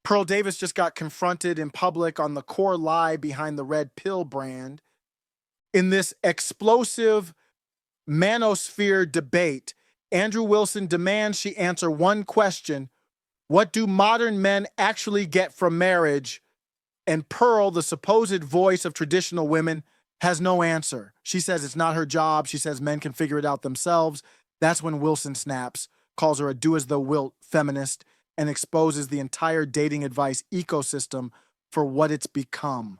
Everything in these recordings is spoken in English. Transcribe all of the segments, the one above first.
Pearl Davis just got confronted in public on the core lie behind the red pill brand. In this explosive Manosphere debate, Andrew Wilson demands she answer one question: what do modern men actually get from marriage? And Pearl, the supposed voice of traditional women, has no answer. She says it's not her job. She says men can figure it out themselves. That's when Wilson snaps, calls her a do-as-though-wilt feminist, and exposes the entire dating advice ecosystem for what it's become: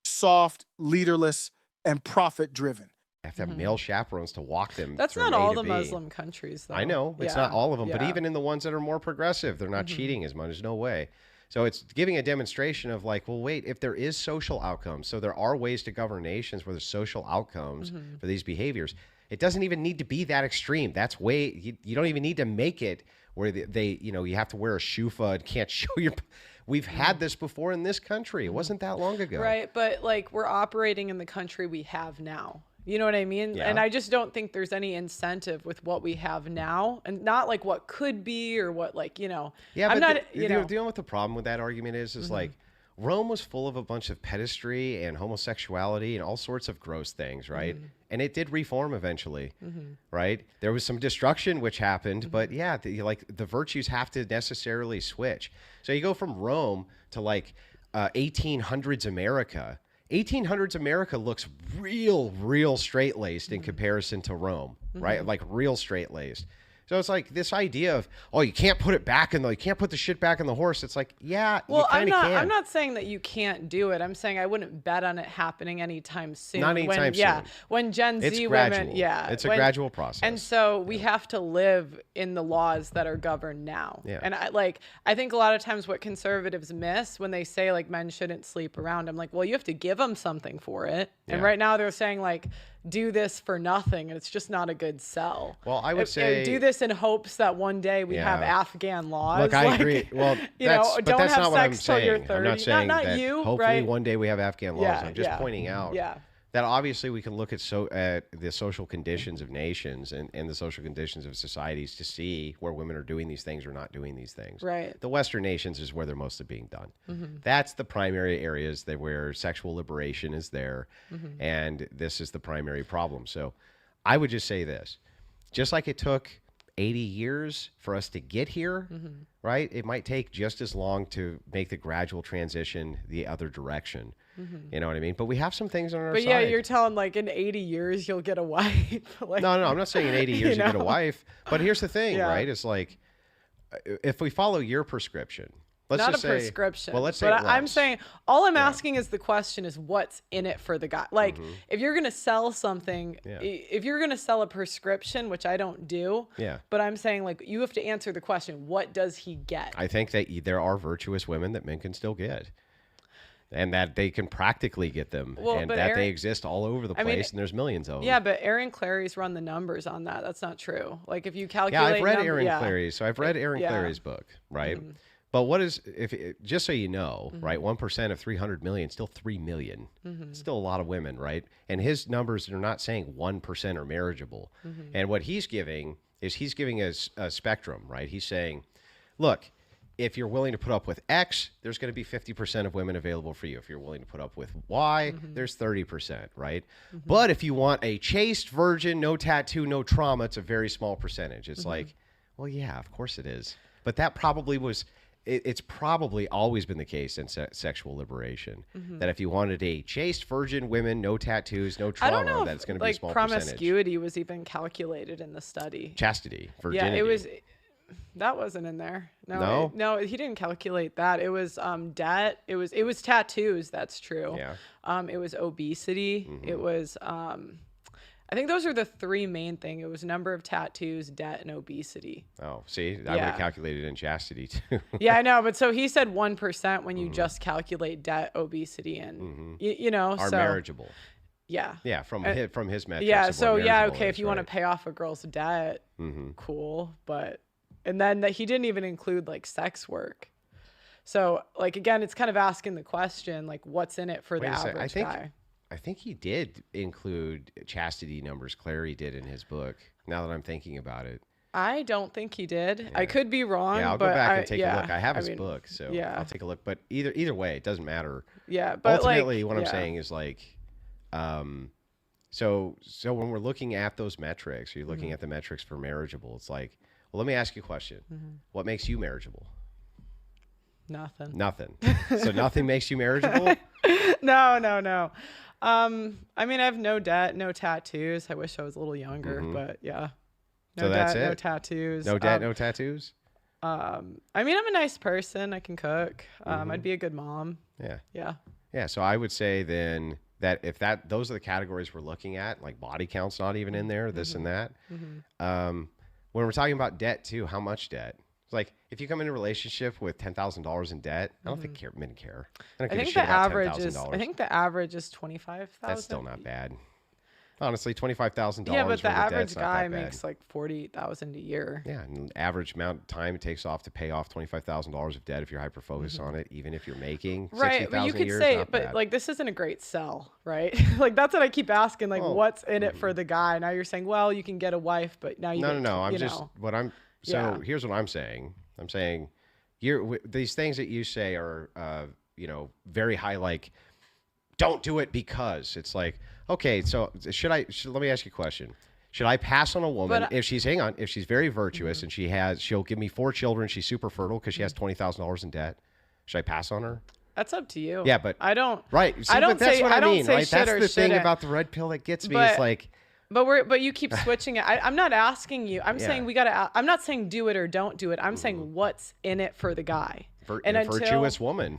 soft, leaderless, and profit-driven. Have to have male chaperones to walk them. That's through not A all to the B. Muslim countries, though. I know it's not all of them, but even in the ones that are more progressive, they're not cheating as much. There's no way. So it's giving a demonstration of like, well, wait, if there is social outcomes, so there are ways to govern nations where there's social outcomes for these behaviors. It doesn't even need to be that extreme. That's way, you don't even need to make it where they you have to wear a shufa and can't show your. We've had this before in this country. It wasn't that long ago. Right. But like, we're operating in the country we have now. You know what I mean? Yeah. And I just don't think there's any incentive with what we have now, and not like what could be or what, like, Yeah, I'm but not, you know what the problem with that argument is like, Rome was full of a bunch of pedestry and homosexuality and all sorts of gross things, right? And it did reform eventually, right? There was some destruction which happened, but yeah, the virtues have to necessarily switch. So you go from Rome to like 1800s America. 1800s America looks real straight-laced in comparison to Rome, right? Like real straight-laced. So it's like this idea of, oh, you can't put it back you can't put the shit back in the horse. It's like, yeah, well, you kind of can. I'm not saying that you can't do it. I'm saying I wouldn't bet on it happening anytime soon. Not anytime soon. Yeah, when Gen It's Z gradual. women, It's a gradual process. And so we have to live in the laws that are governed now. Yeah. And I think a lot of times what conservatives miss when they say like men shouldn't sleep around, I'm like, well, you have to give them something for it. And Yeah. right now they're saying like, do this for nothing, and it's just not a good sell. Well, I would say do this in hopes that one day we have Afghan laws. Look, I agree. Well, don't that's have not what I'm sex till you're saying. 30. I'm not saying not that you, hopefully right? one day we have Afghan laws. Yeah, I'm just pointing out that obviously we can look at the social conditions of nations and the social conditions of societies to see where women are doing these things or not doing these things. Right. The Western nations is where they're mostly being done. That's the primary areas where sexual liberation is there, and this is the primary problem. So I would just say this. Just like it took 80 years for us to get here, right? It might take just as long to make the gradual transition the other direction. You know what I mean? But we have some things on our side. But yeah, you're telling like in 80 years you'll get a wife. Like, no, I'm not saying in 80 years you get a wife. But here's the thing, right? It's like, if we follow your prescription, let's not just a say, prescription. Well, let's say but it I'm was. saying all I'm asking is the question is what's in it for the guy. Like if you're gonna sell something, if you're gonna sell a prescription, which I don't do, but I'm saying like you have to answer the question: what does he get? I think that there are virtuous women that men can still get. And that they can practically get them, and that they exist all over the place, and there's millions of them. Yeah, but Aaron Clary's run the numbers on that. That's not true. Like if you calculate, I've read Aaron Clary's. So I've read Aaron Clary's book, right? But what is just so you know, right? 1% of 300 million, still 3 million. Still a lot of women, right? And his numbers are not saying 1% are marriageable. And what he's giving is a spectrum, right? He's saying, look, if you're willing to put up with X, there's going to be 50% of women available for you. If you're willing to put up with Y, there's 30%, right? But if you want a chaste virgin, no tattoo, no trauma, it's a very small percentage. It's like, well, yeah, of course it is. But that probably was, it's probably always been the case in sexual liberation, that if you wanted a chaste virgin women, no tattoos, no trauma, that's going to be a small percentage. Promiscuity was even calculated in the study. Chastity, virginity. Yeah, it was. That wasn't in there. No, he didn't calculate that. It was debt. It was tattoos. That's true. Yeah. It was obesity. It was I think those are the three main things. It was number of tattoos, debt, and obesity. Oh, see, I would have calculated in chastity too. Yeah, I know. But so he said 1% when you just calculate debt, obesity, and you know, are marriageable. Yeah. Yeah, from his metrics. Yeah. So yeah, okay. Is, if you want to pay off a girl's debt, cool. But and then that he didn't even include like sex work. So like again, it's kind of asking the question like, what's in it for the average guy? I think he did include chastity numbers. Clary did in his book. Now that I'm thinking about it, I don't think he did. Yeah. I could be wrong. Yeah, I'll go back and take a look. I have his book, so I'll take a look. But either way, it doesn't matter. Yeah, but ultimately, what I'm saying is like, so when we're looking at those metrics, you're looking at the metrics for marriageable. It's like, well, let me ask you a question. What makes you marriageable? Nothing. So nothing makes you marriageable? No. I mean, I have no debt, no tattoos. I wish I was a little younger, but yeah. No so that's debt, it? no tattoos. No debt, no tattoos? I mean, I'm a nice person. I can cook. I'd be a good mom. Yeah. So I would say then that if those are the categories we're looking at, like body count's not even in there, this and that. When we're talking about debt too, how much debt? It's like if you come into a relationship with $10,000 in debt, I don't think men care. I think the average is $25,000. That's still not bad. Honestly, $25,000. Yeah, but the average guy makes like $40,000 a year. Yeah, and average amount of time it takes off to pay off $25,000 of debt if you're hyper focused on it, even if you're making $60,000 but you could a year, say, not but bad. like this isn't a great sell, right? Like that's what I keep asking. Like, what's in it for the guy? Now you're saying, well, you can get a wife, but now you no. Here's what I'm saying. I'm saying, these things that you say are, very high. Like, don't do it because it's like. Okay, so let me ask you a question. Should I pass on a woman if she's very virtuous and she'll give me 4 children, she's super fertile because she has $20,000 in debt? Should I pass on her? That's up to you. Yeah, but I don't. Right. See, I don't but that's say, what I mean, right? That's the thing shouldn't. about the red pill that gets me. It's like. But you keep switching it. I'm not asking you. I'm saying I'm not saying do it or don't do it. I'm saying what's in it for the guy. Virtuous woman.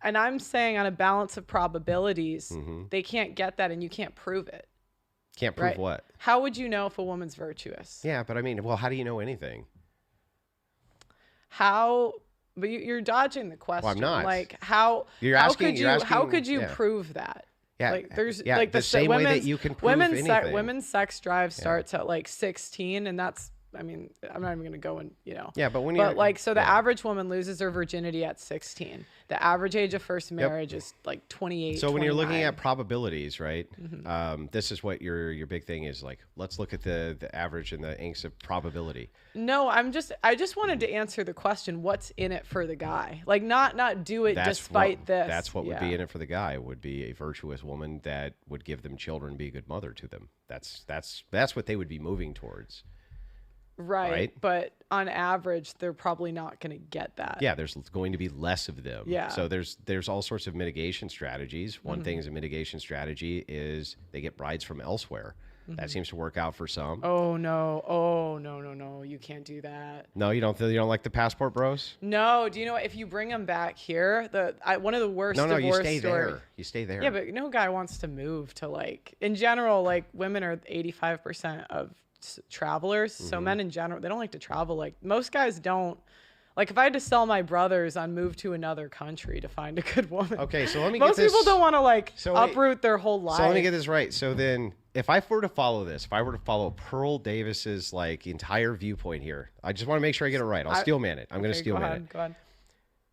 And I'm saying on a balance of probabilities, they can't get that and you can't prove it. Can't prove what? How would you know if a woman's virtuous? Yeah, but I mean, well, how do you know anything? But you're dodging the question. Well, I'm not. Like how could you prove that? Yeah, like there's like the same way that you can prove anything. Women's sex drive starts at like 16, and that's. I mean, I'm not even going to go and, Yeah, but the average woman loses her virginity at 16. The average age of first marriage is like 28. So when you're looking at probabilities, right? This is what your big thing is. Like, let's look at the average and the angst of probability. No, I just wanted to answer the question, what's in it for the guy? Like, not do it despite this. That's what would be in it for the guy. It would be a virtuous woman that would give them children, be a good mother to them. That's what they would be moving towards. Right, but on average, they're probably not going to get that. Yeah, there's going to be less of them. Yeah. So there's all sorts of mitigation strategies. One thing is a mitigation strategy is they get brides from elsewhere. That seems to work out for some. Oh no, you can't do that. No, you don't like the passport bros? No, do you know what? If you bring them back here, one of the worst divorce you stay story. there. You stay there. Yeah, but no guy wants to move to like, in general, like women are 85% of travelers. So men in general, they don't like to travel. Like most guys don't. Like if I had to sell my brothers on move to another country to find a good woman. Okay, so let me most get this. Most people don't want to like uproot their whole life. So let me get this right. So then if I were to follow Pearl Davis's like entire viewpoint here, I just want to make sure I get it right. I'll steel man it. I'm going to steel man it. Go ahead.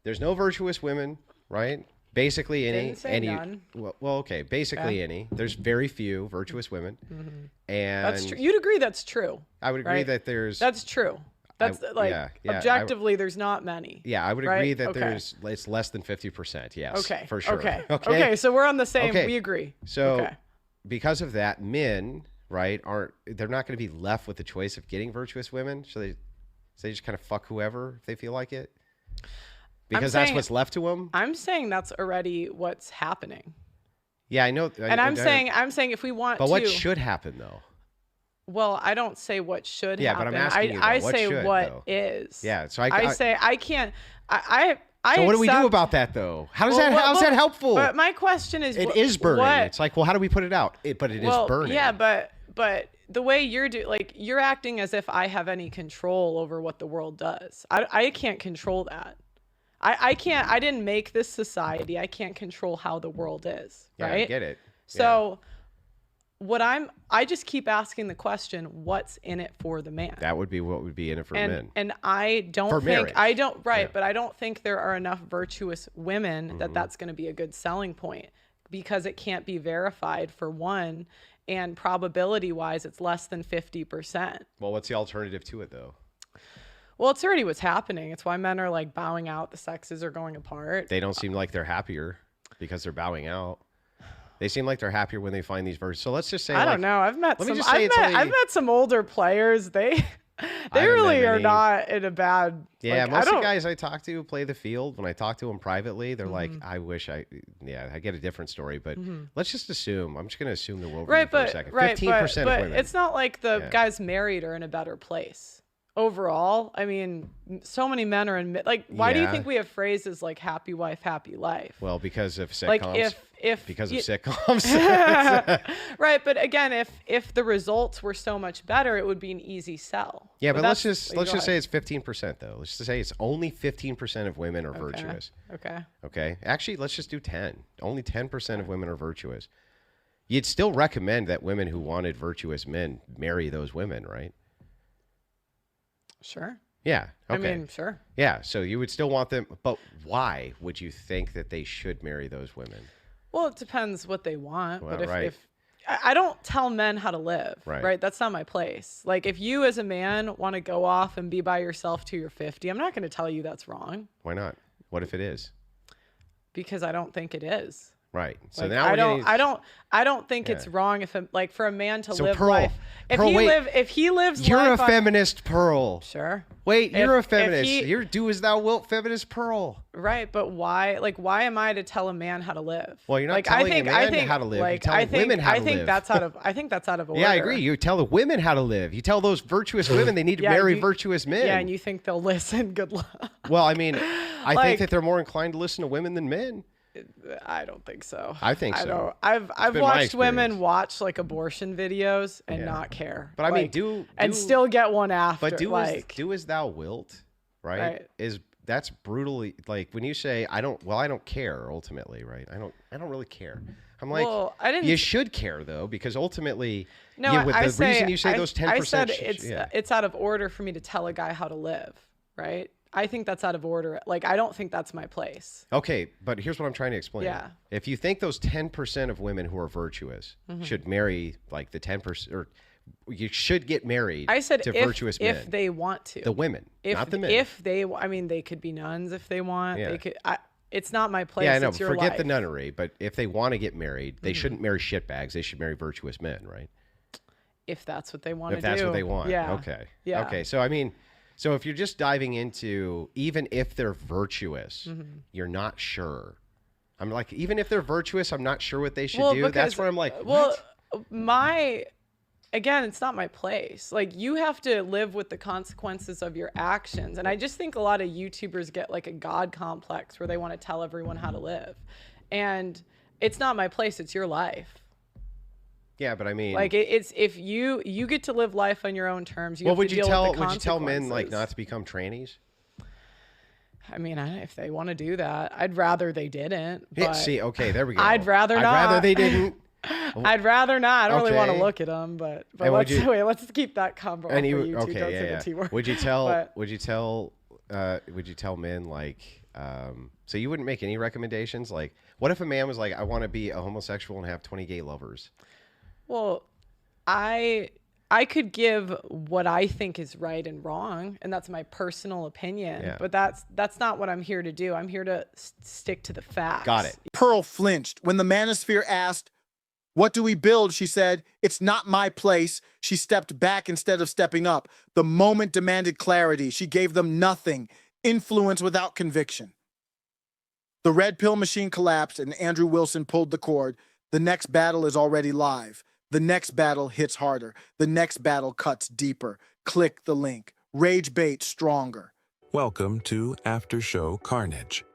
There's no virtuous women, right? Basically any. Didn't say none. Well, okay. Basically any. There's very few virtuous women. And that's true. You'd agree that's true. I would agree that there's. That's true. That's objectively, there's not many. Yeah, I would agree that it's less than 50%. Yes. Okay. For sure. Okay. So we're on the same. Okay. We agree. So because of that, men, right, they're not going to be left with the choice of getting virtuous women. So they just kind of fuck whoever if they feel like it. Because that's what's left to them. I'm saying that's already what's happening. Yeah, I know. And I'm saying if we want to. But what should happen though? Well, I don't say what should happen. Yeah, but I'm asking you. I say what is. Yeah, so I say I can't. So what do we do about that though? How's that helpful? But my question is, it is burning. It's like, well, how do we put it out? But it is burning. Yeah, but the way you're acting as if I have any control over what the world does. I can't control that. I can't. I didn't make this society. I can't control how the world is. Yeah, right? I get it. So. I just keep asking the question, what's in it for the man? That would be what would be in it for men. And I don't think, marriage. But I don't think there are enough virtuous women that's going to be a good selling point. because it can't be verified, for one, and probability wise it's less than 50%. Well, what's the alternative to it though? Well, it's already what's happening. It's why men are like bowing out. The sexes are going apart. They don't seem like they're happier because they're bowing out. They seem like they're happier when they find these versions. So let's just say, I don't know. I've met some older players. They really are not in a bad. Yeah, like, most of the guys I talk to play the field. When I talk to them privately, they're like, I wish I get a different story. But let's just assume. I'm just going to assume the world for a second. 15% of women. It's not like the guys married are in a better place. Overall, I mean, so many men are in why do you think we have phrases like happy wife, happy life? Well, because of sitcoms. Like because of sitcoms. Right, but again, if the results were so much better, it would be an easy sell. Yeah, but let's just say it's 15% though. Let's just say it's only 15% of women are virtuous. Okay. Actually, let's just do 10. Only 10% of women are virtuous. You'd still recommend that women who wanted virtuous men marry those women, right? Sure. Yeah. Okay. I mean, sure. Yeah. So you would still want them, but why would you think that they should marry those women? Well, it depends what they want. Well, but if I don't tell men how to live, right? That's not my place. Like if you as a man want to go off and be by yourself till you're 50, I'm not going to tell you that's wrong. Why not? What if it is? Because I don't think it is. Right. So like, now I don't think it's wrong if like for a man to live Pearl, life. If he lives you're life a feminist, Pearl. Sure. Wait, you're a feminist. You're do as thou wilt, feminist, Pearl. Right, but why? Like, why am I to tell a man how to live? Well, you're not telling a man how to live. You're telling women how to live. I think that's out of order. Yeah, I agree. You tell the women how to live. You tell those virtuous women they need to marry virtuous men. Yeah, and you think they'll listen? Good luck. Well, I mean, I think that they're more inclined to listen to women than men. I don't think so. I think so. I've watched women watch like abortion videos and not care. But I mean, and still get one after. But do as thou wilt, right? That's brutally like when you say I don't care ultimately, right? I don't really care. I'm like, well, you should care though, because ultimately, the reason you say those 10%. I said it's out of order for me to tell a guy how to live, right? I think that's out of order. Like, I don't think that's my place. Okay, but here's what I'm trying to explain. Yeah. If you think those 10% of women who are virtuous should marry like the 10%, or you should get married to virtuous men. If they want to. The women, not the men. They could be nuns if they want. Yeah. They could. It's not my place. Yeah, I know. Forget the nunnery, but if they want to get married, they shouldn't marry shitbags. They should marry virtuous men, right? If that's what they want to do. If that's what they want. Yeah. Okay. Yeah. Okay, so I mean... So if you're just diving into, even if they're virtuous, you're not sure. I'm like, even if they're virtuous, I'm not sure what they should do. That's where I'm like, what? Again, it's not my place. Like, you have to live with the consequences of your actions. And I just think a lot of YouTubers get like a God complex where they want to tell everyone how to live. And it's not my place. It's your life. Yeah, but I mean, like it's if you get to live life on your own terms. Would you tell men like not to become trannies? I mean, if they want to do that, I'd rather they didn't. But see, okay, there we go. I'd rather not. I'd rather they didn't. I'd rather not. I don't really want to look at them, but let's keep that combo for you two. Don't say the T word. Would you tell men like? So you wouldn't make any recommendations? Like, what if a man was like, I want to be a homosexual and have 20 gay lovers? Well, I could give what I think is right and wrong, and that's my personal opinion. Yeah. But that's not what I'm here to do. I'm here to stick to the facts. Got it. Pearl flinched when the Manosphere asked, "What do we build?" She said, "It's not my place." She stepped back instead of stepping up. The moment demanded clarity. She gave them nothing. Influence without conviction. The red pill machine collapsed and Andrew Wilson pulled the cord. The next battle is already live. The next battle hits harder. The next battle cuts deeper. Click the link. Rage bait stronger. Welcome to Aftershow Carnage.